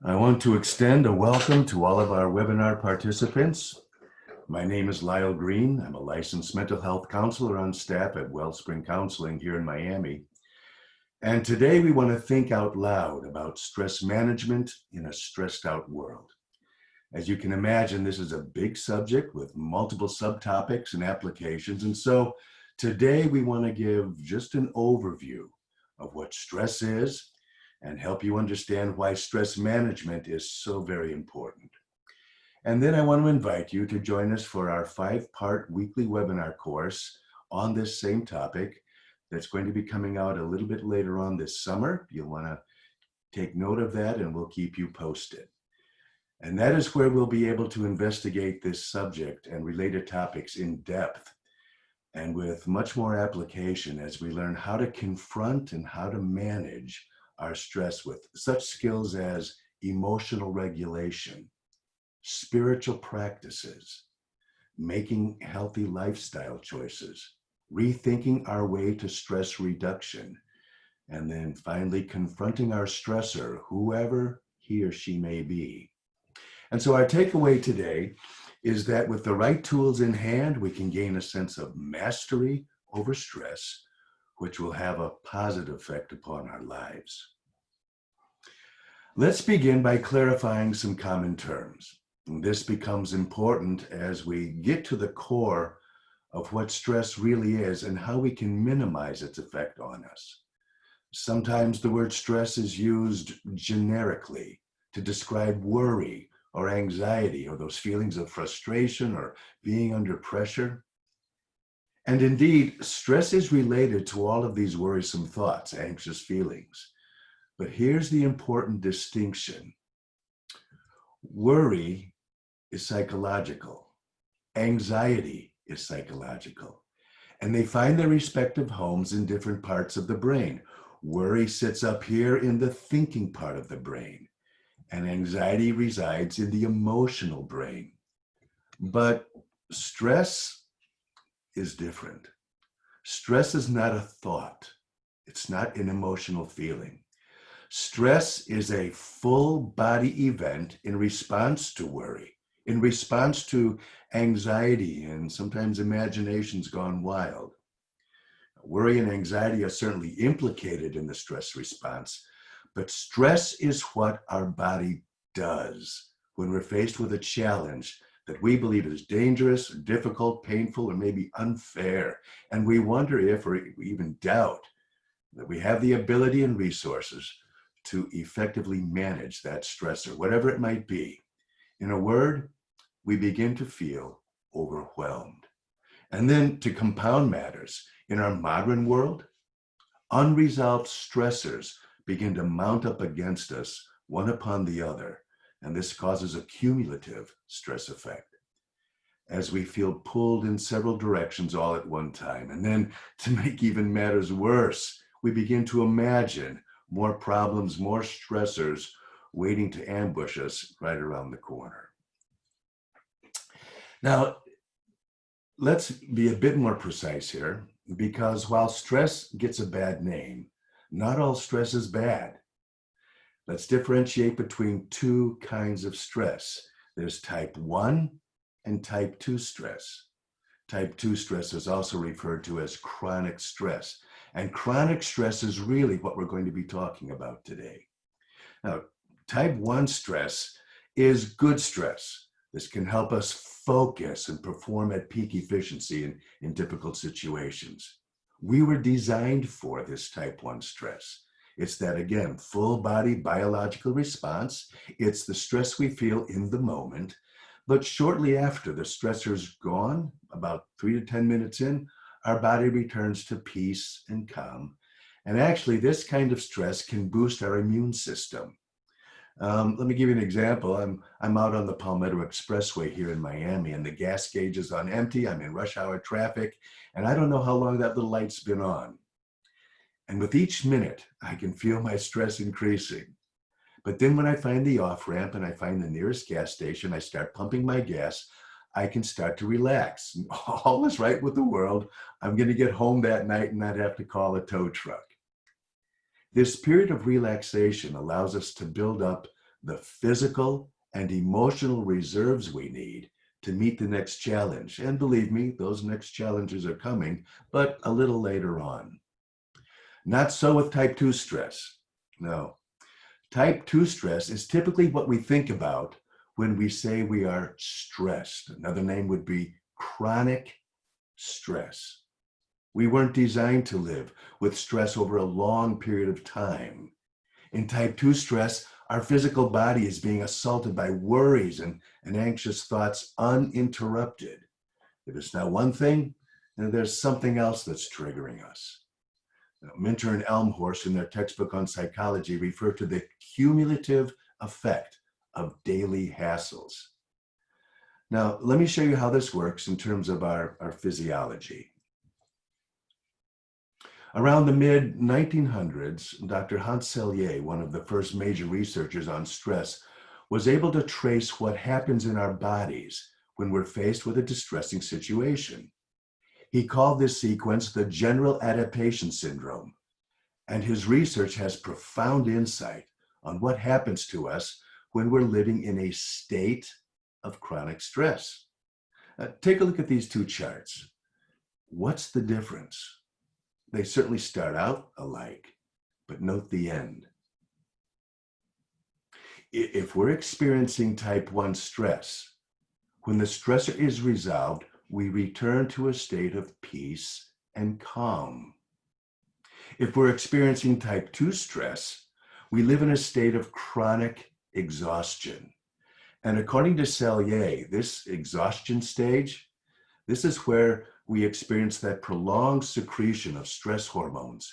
I want to extend a welcome to all of our webinar participants. My name is Lyle Green. I'm a licensed mental health counselor on staff at Wellspring Counseling here in Miami. And today we want to think out loud about stress management in a stressed out world. As you can imagine, this is a big subject with multiple subtopics and applications. And so today we want to give just an overview of what stress is and help you understand why stress management is so very important. And then I want to invite you to join us for our 5-part weekly webinar course on this same topic that's going to be coming out a little bit later on this summer. You'll want to take note of that and we'll keep you posted. And that is where we'll be able to investigate this subject and related topics in depth and with much more application as we learn how to confront and how to manage our stress with such skills as emotional regulation, spiritual practices, making healthy lifestyle choices, rethinking our way to stress reduction, and then finally confronting our stressor, whoever he or she may be. And so our takeaway today is that with the right tools in hand, we can gain a sense of mastery over stress, which will have a positive effect upon our lives. Let's begin by clarifying some common terms. This becomes important as we get to the core of what stress really is and how we can minimize its effect on us. Sometimes the word stress is used generically to describe worry or anxiety or those feelings of frustration or being under pressure. And indeed, stress is related to all of these worrisome thoughts, anxious feelings. But here's the important distinction. Worry is psychological. Anxiety is psychological. And they find their respective homes in different parts of the brain. Worry sits up here in the thinking part of the brain, and anxiety resides in the emotional brain. But stress is different. Stress is not a thought. It's not an emotional feeling. Stress is a full body event in response to worry, in response to anxiety, and sometimes imagination's gone wild. Worry and anxiety are certainly implicated in the stress response, but stress is what our body does when we're faced with a challenge that we believe is dangerous, difficult, painful, or maybe unfair. And we wonder if, or we even doubt, that we have the ability and resources to effectively manage that stressor, whatever it might be. In a word, we begin to feel overwhelmed. And then to compound matters, in our modern world, unresolved stressors begin to mount up against us, one upon the other, and this causes a cumulative stress effect as we feel pulled in several directions all at one time. And then to make even matters worse, we begin to imagine more problems, more stressors waiting to ambush us right around the corner. Now, let's be a bit more precise here, because while stress gets a bad name, not all stress is bad. Let's differentiate between two kinds of stress. There's type 1 and type 2 stress. Type 2 stress is also referred to as chronic stress. And chronic stress is really what we're going to be talking about today. Now, type 1 stress is good stress. This can help us focus and perform at peak efficiency in difficult situations. We were designed for this type 1 stress. It's that, again, full body biological response. It's the stress we feel in the moment. But shortly after the stressor's gone, about 3 to 10 minutes in, our body returns to peace and calm. And actually, this kind of stress can boost our immune system. Let me give you an example. I'm out on the Palmetto Expressway here in Miami, and the gas gauge is on empty. I'm in rush hour traffic, and I don't know how long that little light's been on. And with each minute, I can feel my stress increasing. But then when I find the off-ramp and I find the nearest gas station, I start pumping my gas, I can start to relax. All is right with the world. I'm going to get home that night and not have to call a tow truck. This period of relaxation allows us to build up the physical and emotional reserves we need to meet the next challenge. And believe me, those next challenges are coming, but a little later on. Not so with type 2 stress. No, type 2 stress is typically what we think about when we say we are stressed. Another name would be chronic stress. We weren't designed to live with stress over a long period of time. In type 2 stress, our physical body is being assaulted by worries and anxious thoughts uninterrupted. If it's not one thing, then there's something else that's triggering us. Now, Minter and Elmhorst, in their textbook on psychology, refer to the cumulative effect of daily hassles. Now, let me show you how this works in terms of our physiology. Around the mid-1900s, Dr. Hans Selye, one of the first major researchers on stress, was able to trace what happens in our bodies when we're faced with a distressing situation. He called this sequence the general adaptation syndrome, and his research has profound insight on what happens to us when we're living in a state of chronic stress. Take a look at these two charts. What's the difference? They certainly start out alike, but note the end. If we're experiencing type 1 stress, when the stressor is resolved, we return to a state of peace and calm. If we're experiencing type 2 stress, we live in a state of chronic exhaustion. And according to Selye, this exhaustion stage, this is where we experience that prolonged secretion of stress hormones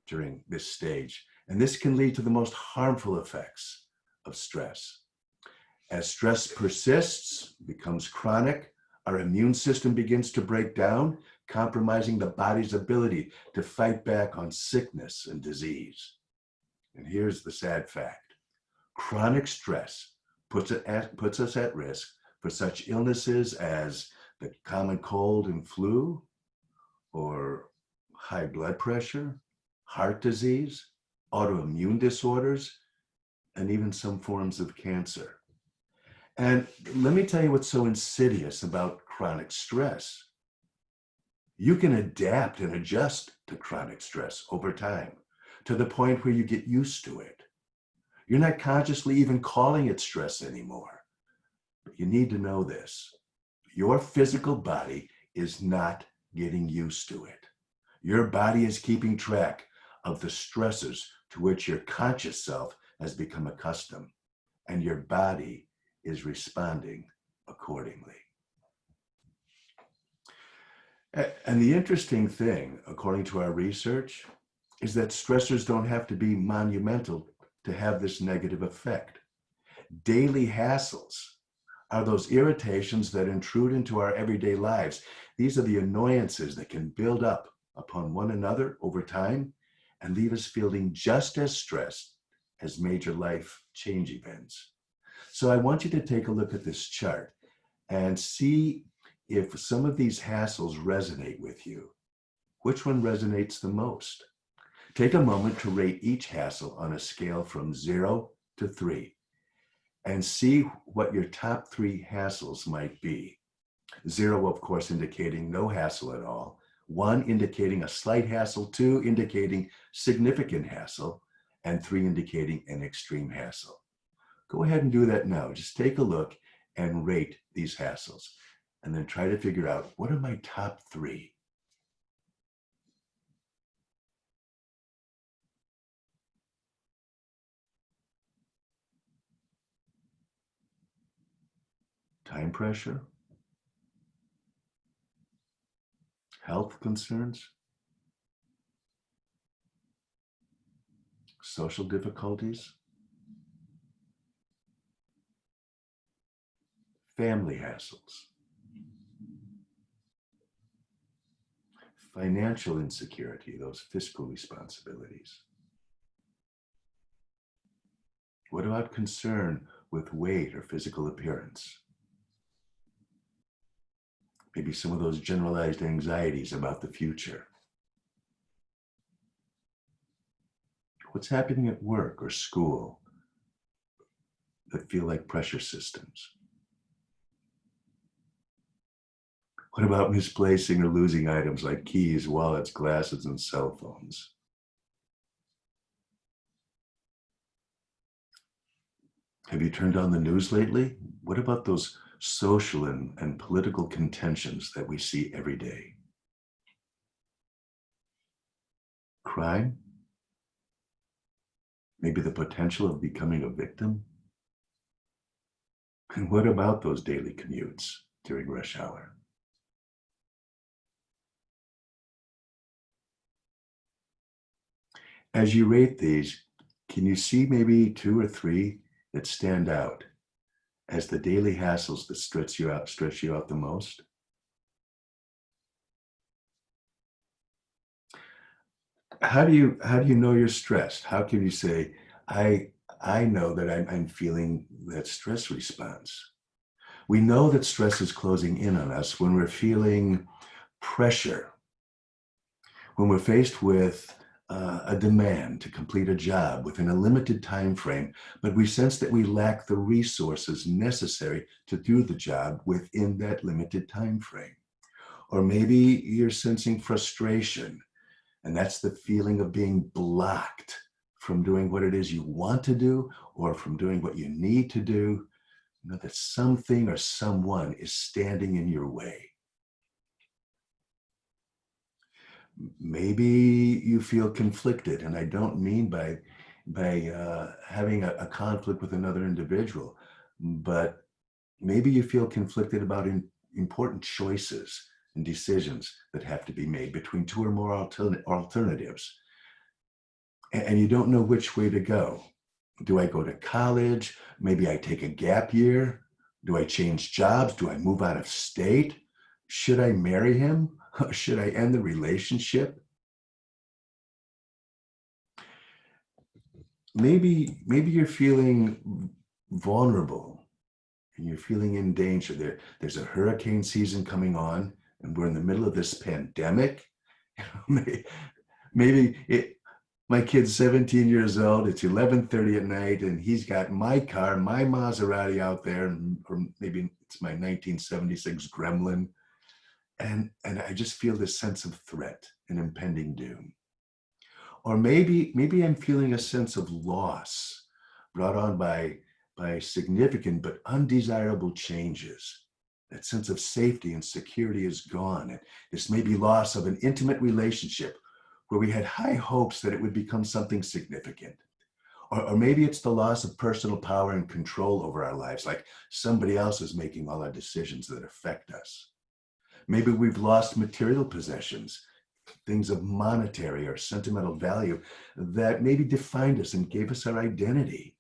during this stage. And this can lead to the most harmful effects of stress. As stress persists, becomes chronic, our immune system begins to break down, compromising the body's ability to fight back on sickness and disease. And here's the sad fact. Chronic stress puts us at risk for such illnesses as the common cold and flu, or high blood pressure, heart disease, autoimmune disorders, and even some forms of cancer. And let me tell you what's so insidious about chronic stress. You can adapt and adjust to chronic stress over time to the point where you get used to it. You're not consciously even calling it stress anymore. But you need to know this. Your physical body is not getting used to it. Your body is keeping track of the stresses to which your conscious self has become accustomed, and your body is responding accordingly. And the interesting thing, according to our research, is that stressors don't have to be monumental to have this negative effect. Daily hassles are those irritations that intrude into our everyday lives. These are the annoyances that can build up upon one another over time and leave us feeling just as stressed as major life change events. So I want you to take a look at this chart and see if some of these hassles resonate with you. Which one resonates the most? Take a moment to rate each hassle on a scale from 0 to 3 and see what your top 3 hassles might be. 0, of course, indicating no hassle at all. 1 indicating a slight hassle, 2 indicating significant hassle, and 3 indicating an extreme hassle. Go ahead and do that now. Just take a look and rate these hassles, and then try to figure out, what are my top 3? Time pressure, health concerns, social difficulties, family hassles, financial insecurity, those fiscal responsibilities. What about concern with weight or physical appearance? Maybe some of those generalized anxieties about the future. What's happening at work or school? that feel like pressure systems? What about misplacing or losing items like keys, wallets, glasses, and cell phones? Have you turned on the news lately? What about those social and political contentions that we see every day? Crime? Maybe the potential of becoming a victim? And what about those daily commutes during rush hour? As you rate these, can you see maybe two or three that stand out as the daily hassles that stretch you out the most? How do you know you're stressed? How can you say, I I know that I'm feeling that stress response? We know that stress is closing in on us when we're feeling pressure, when we're faced with a demand to complete a job within a limited time frame, but we sense that we lack the resources necessary to do the job within that limited time frame. Or maybe you're sensing frustration, and that's the feeling of being blocked from doing what it is you want to do or from doing what you need to do. You know that something or someone is standing in your way. Maybe you feel conflicted, and I don't mean by having a conflict with another individual, but maybe you feel conflicted about important choices and decisions that have to be made between two or more alternatives, and you don't know which way to go. Do I go to college? Maybe I take a gap year. Do I change jobs? Do I move out of state? Should I marry him? Should I end the relationship? Maybe you're feeling vulnerable and you're feeling in danger. There's a hurricane season coming on, and we're in the middle of this pandemic. maybe maybe it, my kid's 17 years old. It's 11:30 at night, and he's got my car, my Maserati out there, or maybe it's my 1976 Gremlin, and I just feel this sense of threat and impending doom. Or maybe I'm feeling a sense of loss brought on by significant but undesirable changes. That sense of safety and security is gone. And this may be loss of an intimate relationship where we had high hopes that it would become something significant. Or maybe it's the loss of personal power and control over our lives, like somebody else is making all our decisions that affect us. Maybe we've lost material possessions, things of monetary or sentimental value that maybe defined us and gave us our identity.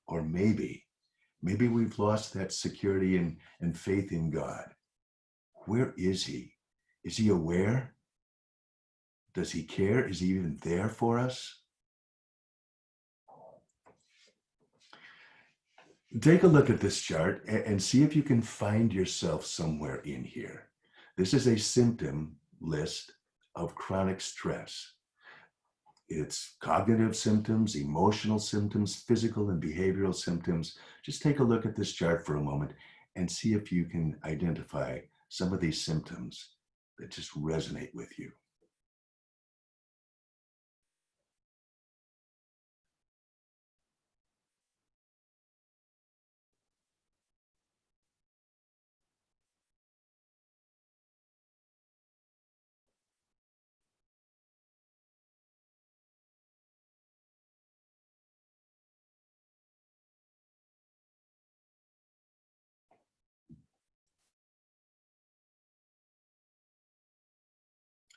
Or maybe we've lost that security and faith in God. Where is he? Is he aware? Does he care? Is he even there for us? Take a look at this chart and see if you can find yourself somewhere in here. This is a symptom list of chronic stress. It's cognitive symptoms, emotional symptoms, physical and behavioral symptoms. Just take a look at this chart for a moment and see if you can identify some of these symptoms that just resonate with you.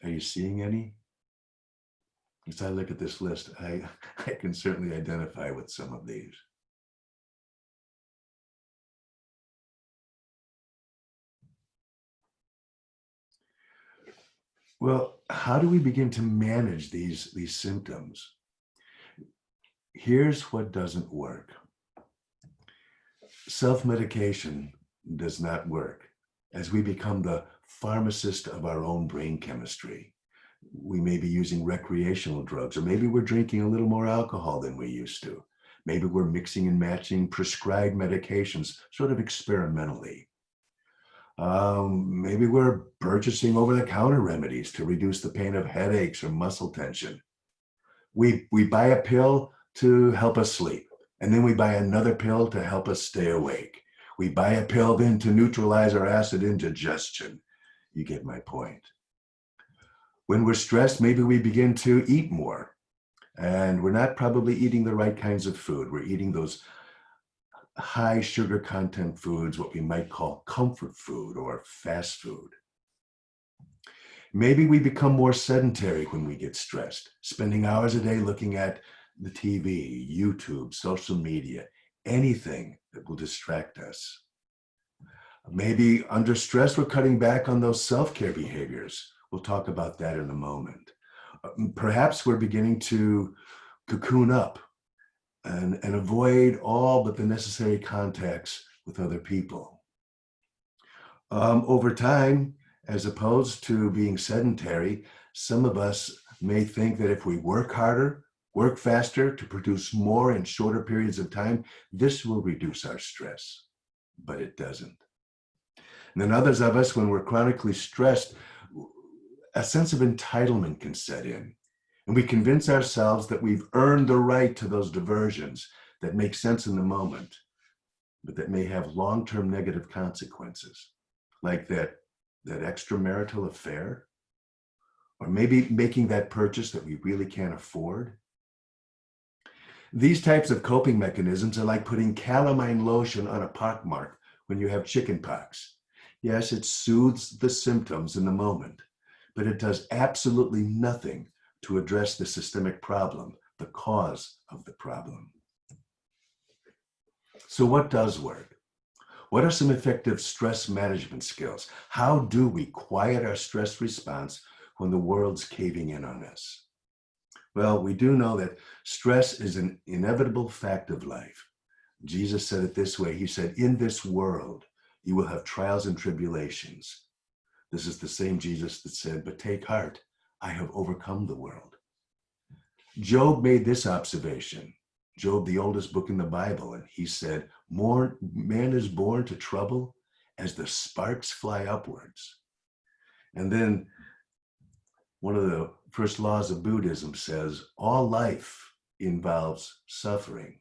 Are you seeing any? As I look at this list, I can certainly identify with some of these. Well, how do we begin to manage these symptoms? Here's what doesn't work. Self-medication does not work. As we become the pharmacist of our own brain chemistry, we may be using recreational drugs, or maybe we're drinking a little more alcohol than we used to. Maybe we're mixing and matching prescribed medications, sort of experimentally. Maybe we're purchasing over-the-counter remedies to reduce the pain of headaches or muscle tension. We buy a pill to help us sleep, and then we buy another pill to help us stay awake. We buy a pill then to neutralize our acid indigestion. You get my point. When we're stressed, maybe we begin to eat more, and we're not probably eating the right kinds of food. We're eating those high sugar content foods, what we might call comfort food or fast food. Maybe we become more sedentary when we get stressed, spending hours a day looking at the TV, YouTube, social media, anything that will distract us. Maybe under stress, we're cutting back on those self-care behaviors. We'll talk about that in a moment. Perhaps we're beginning to cocoon up and avoid all but the necessary contacts with other people. Over time, as opposed to being sedentary, some of us may think that if we work harder, work faster to produce more in shorter periods of time, this will reduce our stress, but it doesn't. And then others of us, when we're chronically stressed, a sense of entitlement can set in, and we convince ourselves that we've earned the right to those diversions that make sense in the moment, but that may have long-term negative consequences, like that extramarital affair, or maybe making that purchase that we really can't afford. These types of coping mechanisms are like putting calamine lotion on a pockmark when you have chicken pox. Yes, it soothes the symptoms in the moment, but it does absolutely nothing to address the systemic problem, the cause of the problem. So what does work? What are some effective stress management skills? How do we quiet our stress response when the world's caving in on us? Well, we do know that stress is an inevitable fact of life. Jesus said it this way. He said, in this world, you will have trials and tribulations. This is the same Jesus that said, but take heart, I have overcome the world. Job made this observation. Job, the oldest book in the Bible, and he said, man is born to trouble as the sparks fly upwards. And then one of the first laws of Buddhism says, all life involves suffering.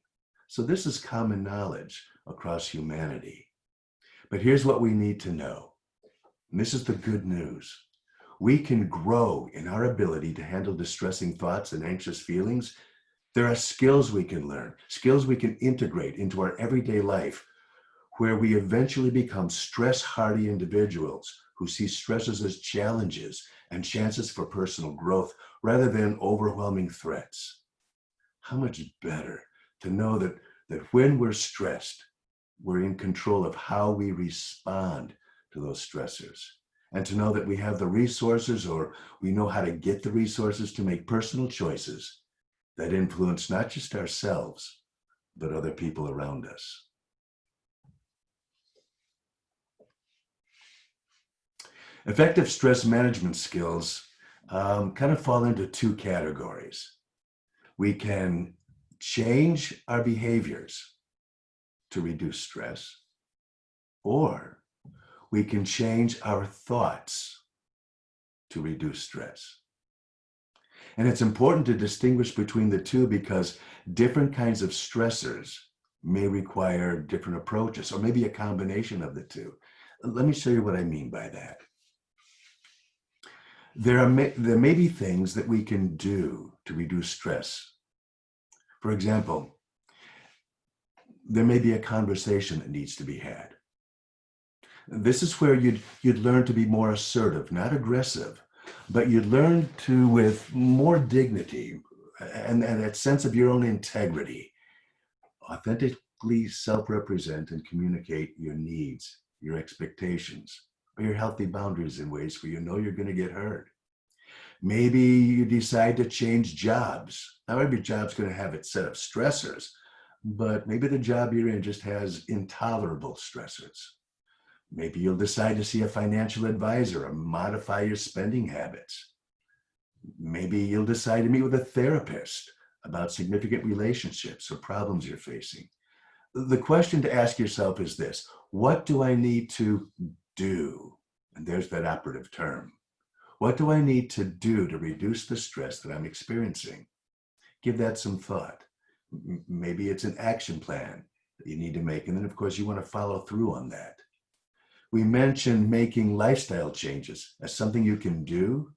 So this is common knowledge across humanity. But here's what we need to know. And this is the good news. We can grow in our ability to handle distressing thoughts and anxious feelings. There are skills we can learn, skills we can integrate into our everyday life, where we eventually become stress-hardy individuals who see stresses as challenges and chances for personal growth rather than overwhelming threats. How much better to know that when we're stressed, we're in control of how we respond to those stressors, and to know that we have the resources, or we know how to get the resources to make personal choices that influence not just ourselves, but other people around us. Effective stress management skills kind of fall into two categories. We can change our behaviors to reduce stress, or we can change our thoughts to reduce stress. And it's important to distinguish between the two because different kinds of stressors may require different approaches, or maybe a combination of the two. Let me show you what I mean by that. There may be things that we can do to reduce stress. For example, there may be a conversation that needs to be had. This is where you'd learn to be more assertive, not aggressive, but you'd learn to, with more dignity and that sense of your own integrity, authentically self-represent and communicate your needs, your expectations, or your healthy boundaries in ways where you know you're going to get heard. Maybe you decide to change jobs. Now, every job's going to have its set of stressors, but maybe the job you're in just has intolerable stressors. Maybe you'll decide to see a financial advisor or modify your spending habits. Maybe you'll decide to meet with a therapist about significant relationships or problems you're facing. The question to ask yourself is this: what do I need to do? And there's that operative term. What do I need to do to reduce the stress that I'm experiencing? Give that some thought. Maybe it's an action plan that you need to make. And then, of course, you want to follow through on that. We mentioned making lifestyle changes as something you can do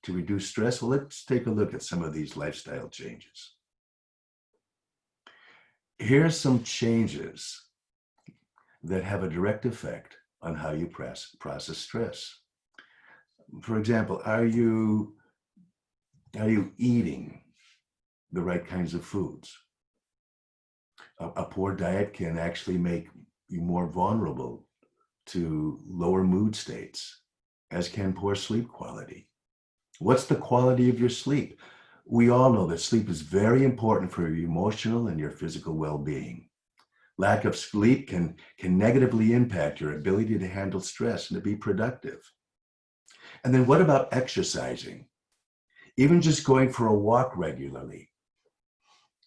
to reduce stress. Well, let's take a look at some of these lifestyle changes. Here's some changes that have a direct effect on how you process stress. For example, are you eating the right kinds of foods? A poor diet can actually make you more vulnerable to lower mood states, as can poor sleep quality. What's the quality of your sleep? We all know that sleep is very important for your emotional and your physical well-being. Lack of sleep can negatively impact your ability to handle stress and to be productive. And then what about exercising? Even just going for a walk regularly.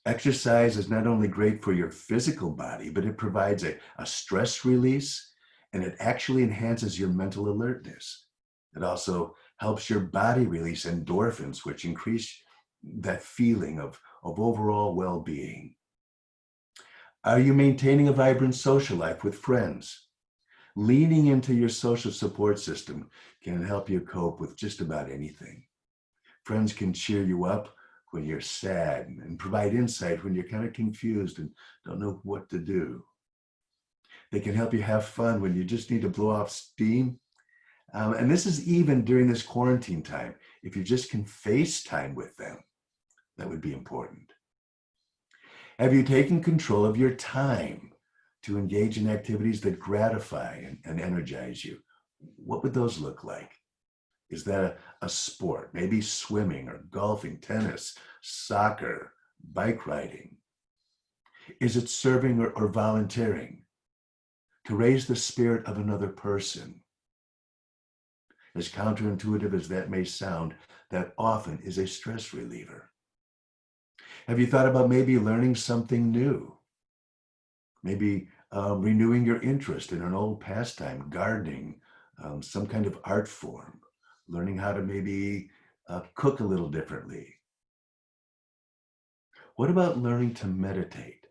Exercise is not only great for your physical body, but it provides a stress release, and it actually enhances your mental alertness. It also helps your body release endorphins, which increase that feeling of overall well-being. Are you maintaining a vibrant social life with friends? Leaning into your social support system can help you cope with just about anything. Friends can cheer you up when you're sad and provide insight when you're kind of confused and don't know what to do. They can help you have fun when you just need to blow off steam. And this is even during this quarantine time. If you just can FaceTime with them, that would be important. Have you taken control of your time to engage in activities that gratify and energize you? What would those look like? Is that a sport? Maybe swimming or golfing, tennis, soccer, bike riding? Is it serving or volunteering to raise the spirit of another person? As counterintuitive as that may sound, that often is a stress reliever. Have you thought about maybe learning something new? Maybe renewing your interest in an old pastime, gardening, some kind of art form, learning how to maybe cook a little differently. What about learning to meditate,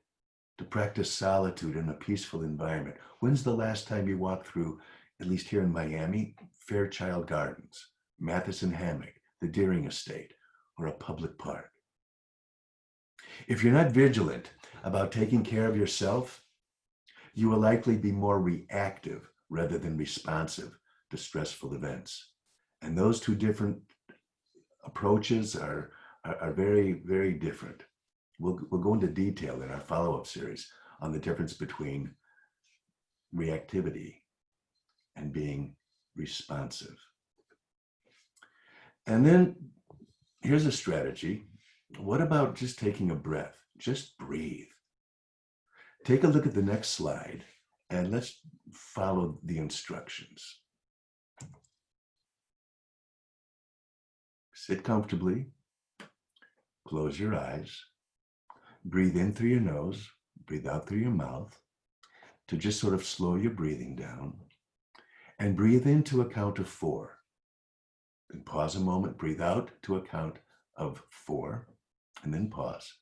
to practice solitude in a peaceful environment? When's the last time you walked through, at least here in Miami, Fairchild Gardens, Matheson Hammock, the Deering Estate, or a public park? If you're not vigilant about taking care of yourself, you will likely be more reactive rather than responsive to stressful events. And those two different approaches are very, very different. We'll go into detail in our follow-up series on the difference between reactivity and being responsive. And then here's a strategy. What about just taking a breath? Just breathe. Take a look at the next slide and let's follow the instructions. Sit comfortably, close your eyes, breathe in through your nose, breathe out through your mouth to just sort of slow your breathing down, and breathe in to a count of 4. Then pause a moment, breathe out to a count of 4, and then pause.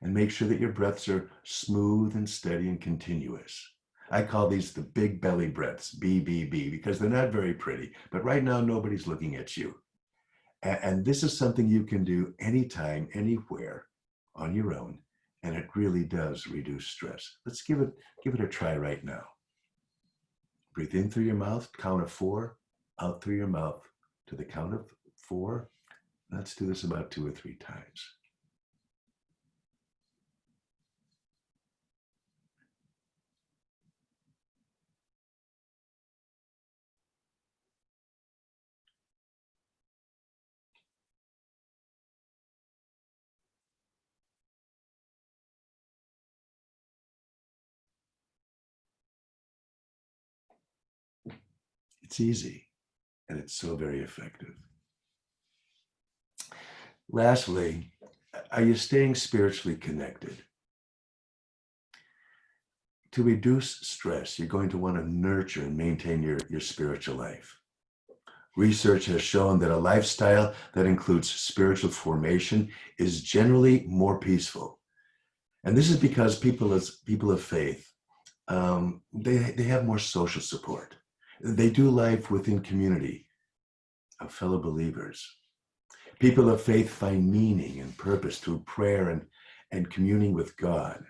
And make sure that your breaths are smooth and steady and continuous. I call these the big belly breaths, BBB, because they're not very pretty, but right now nobody's looking at you. And this is something you can do anytime, anywhere on your own, and it really does reduce stress. Let's give it a try right now. Breathe in through your mouth, count of 4, out through your mouth to the count of 4. Let's do this about 2 or 3 times. It's easy, and it's so very effective. Lastly, Are you staying spiritually connected? To reduce stress, you're going to want to nurture and maintain your spiritual life. Research has shown that a lifestyle that includes spiritual formation is generally more peaceful. And this is because people of faith, they have more social support. They do life within community of fellow believers. People of faith find meaning and purpose through prayer and communing with God.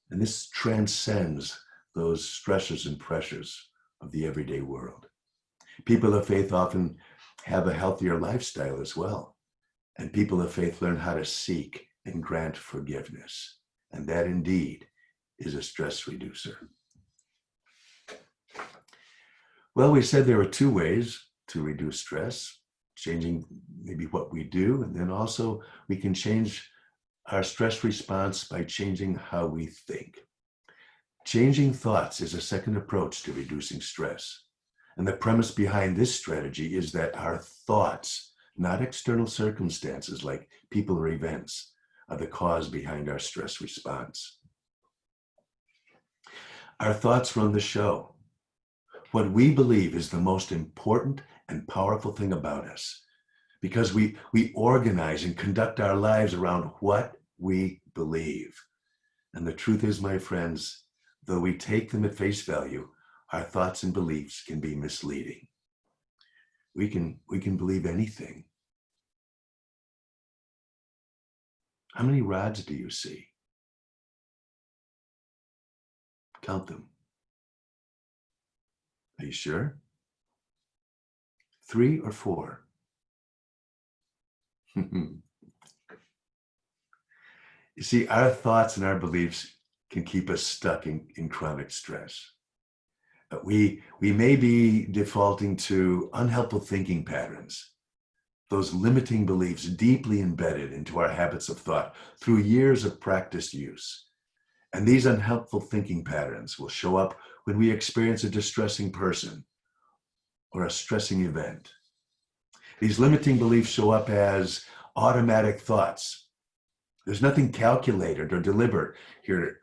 And this transcends those stresses and pressures of the everyday world. People of faith often have a healthier lifestyle as well. And people of faith learn how to seek and grant forgiveness. And that indeed is a stress reducer. Well, we said there are two ways to reduce stress, changing maybe what we do, and then also we can change our stress response by changing how we think. Changing thoughts is a second approach to reducing stress. And the premise behind this strategy is that our thoughts, not external circumstances like people or events, are the cause behind our stress response. Our thoughts run the show. What we believe is the most important and powerful thing about us, because we organize and conduct our lives around what we believe. And the truth is, my friends, though we take them at face value, our thoughts and beliefs can be misleading. We can believe anything. How many rods do you see? Count them. Are you sure? 3 or 4? You see, our thoughts and our beliefs can keep us stuck in chronic stress. We may be defaulting to unhelpful thinking patterns, those limiting beliefs deeply embedded into our habits of thought through years of practiced use. And these unhelpful thinking patterns will show up when we experience a distressing person or a stressing event. These limiting beliefs show up as automatic thoughts. There's nothing calculated or deliberate here.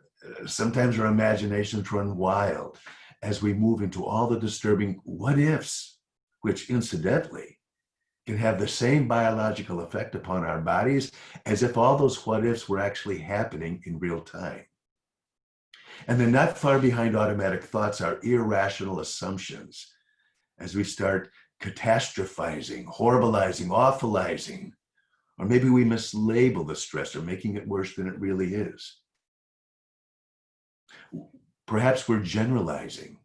Sometimes our imaginations run wild as we move into all the disturbing what ifs, which incidentally can have the same biological effect upon our bodies as if all those what ifs were actually happening in real time. And then not far behind automatic thoughts are irrational assumptions as we start catastrophizing, horribilizing, awfulizing, or maybe we mislabel the stressor, making it worse than it really is. Perhaps we're generalizing,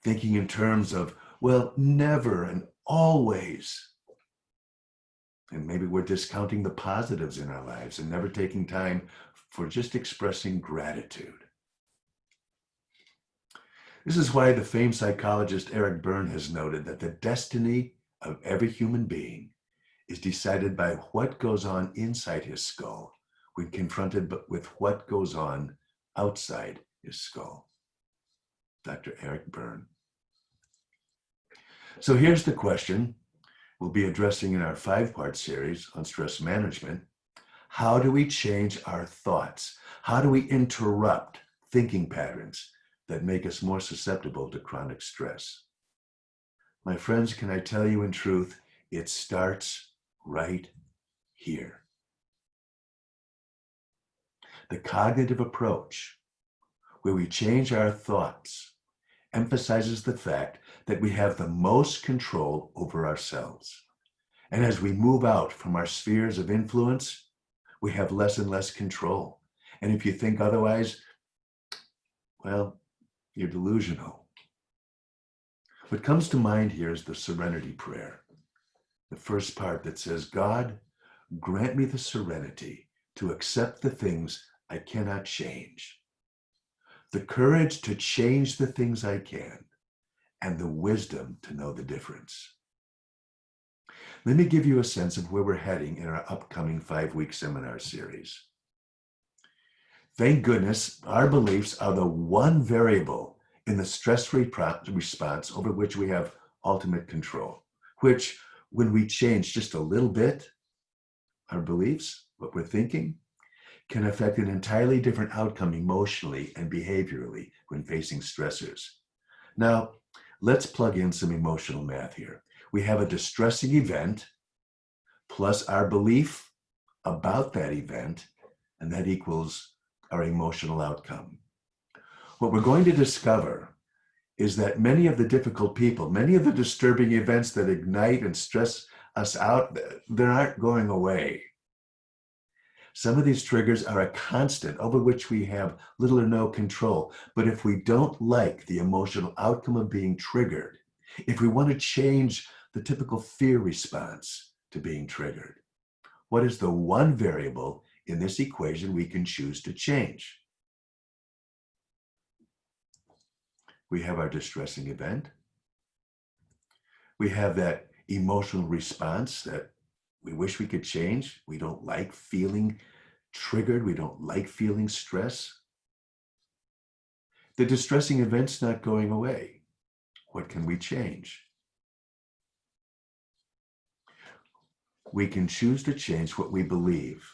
thinking in terms of, well, never and always. And maybe we're discounting the positives in our lives and never taking time for just expressing gratitude. This is why the famed psychologist Eric Berne has noted that the destiny of every human being is decided by what goes on inside his skull when confronted with what goes on outside his skull. Dr. Eric Berne. So here's the question we'll be addressing in our 5-part series on stress management. How do we change our thoughts? How do we interrupt thinking patterns that make us more susceptible to chronic stress? My friends, can I tell you in truth, it starts right here. The cognitive approach, where we change our thoughts, emphasizes the fact that we have the most control over ourselves. And as we move out from our spheres of influence, we have less and less control. And if you think otherwise, well, you're delusional. What comes to mind here is the serenity prayer, the first part that says, God, grant me the serenity to accept the things I cannot change, the courage to change the things I can, and the wisdom to know the difference. Let me give you a sense of where we're heading in our upcoming 5-week seminar series. Thank goodness our beliefs are the one variable in the stress response over which we have ultimate control, which when we change just a little bit, our beliefs, what we're thinking, can affect an entirely different outcome emotionally and behaviorally when facing stressors. Now, let's plug in some emotional math here. We have a distressing event plus our belief about that event, and that equals our emotional outcome. What we're going to discover is that many of the difficult people, many of the disturbing events that ignite and stress us out, they aren't going away. Some of these triggers are a constant over which we have little or no control. But if we don't like the emotional outcome of being triggered, if we want to change the typical fear response to being triggered, what is the one variable in this equation we can choose to change? We have our distressing event. We have that emotional response that we wish we could change. We don't like feeling triggered. We don't like feeling stress. The distressing event's not going away. What can we change? We can choose to change what we believe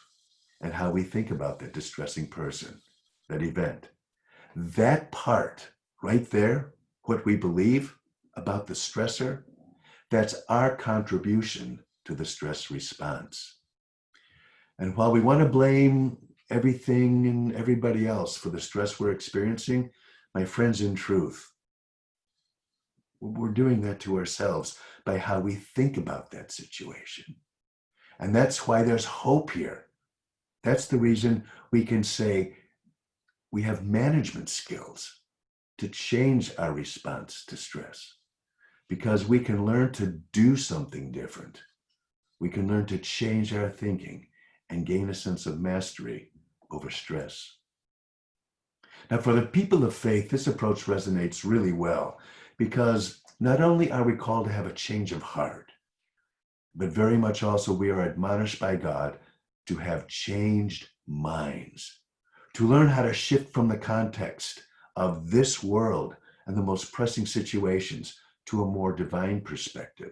and how we think about that distressing person, that event. That part right there, what we believe about the stressor, that's our contribution to the stress response. And while we want to blame everything and everybody else for the stress we're experiencing, my friends, in truth, we're doing that to ourselves by how we think about that situation. And that's why there's hope here. That's the reason we can say we have management skills to change our response to stress, because we can learn to do something different. We can learn to change our thinking and gain a sense of mastery over stress. Now, for the people of faith, this approach resonates really well, because not only are we called to have a change of heart, but very much also we are admonished by God to have changed minds, to learn how to shift from the context of this world and the most pressing situations to a more divine perspective.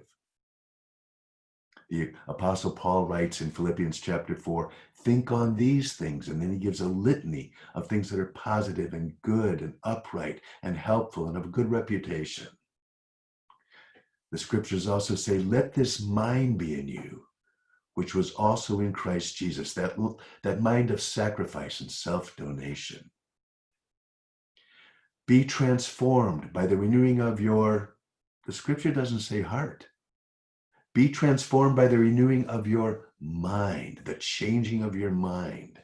The Apostle Paul writes in Philippians chapter 4, think on these things, and then he gives a litany of things that are positive and good and upright and helpful and of good reputation. The scriptures also say, let this mind be in you, which was also in Christ Jesus, that mind of sacrifice and self-donation. Be transformed by the renewing of the scripture doesn't say heart. Be transformed by the renewing of your mind, the changing of your mind.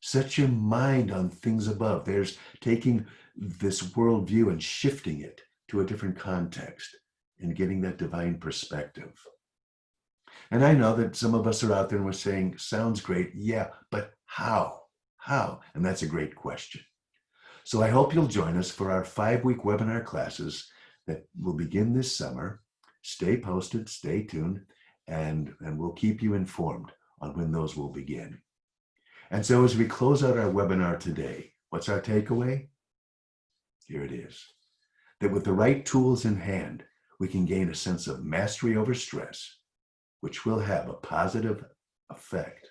Set your mind on things above. There's taking this worldview and shifting it to a different context and getting that divine perspective. And I know that some of us are out there and we're saying, sounds great, yeah, but how? How? And that's a great question. So I hope you'll join us for our 5-week webinar classes that will begin this summer. Stay posted, stay tuned, and we'll keep you informed on when those will begin. And so as we close out our webinar today, what's our takeaway? Here it is. That with the right tools in hand, we can gain a sense of mastery over stress, which will have a positive effect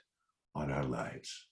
on our lives.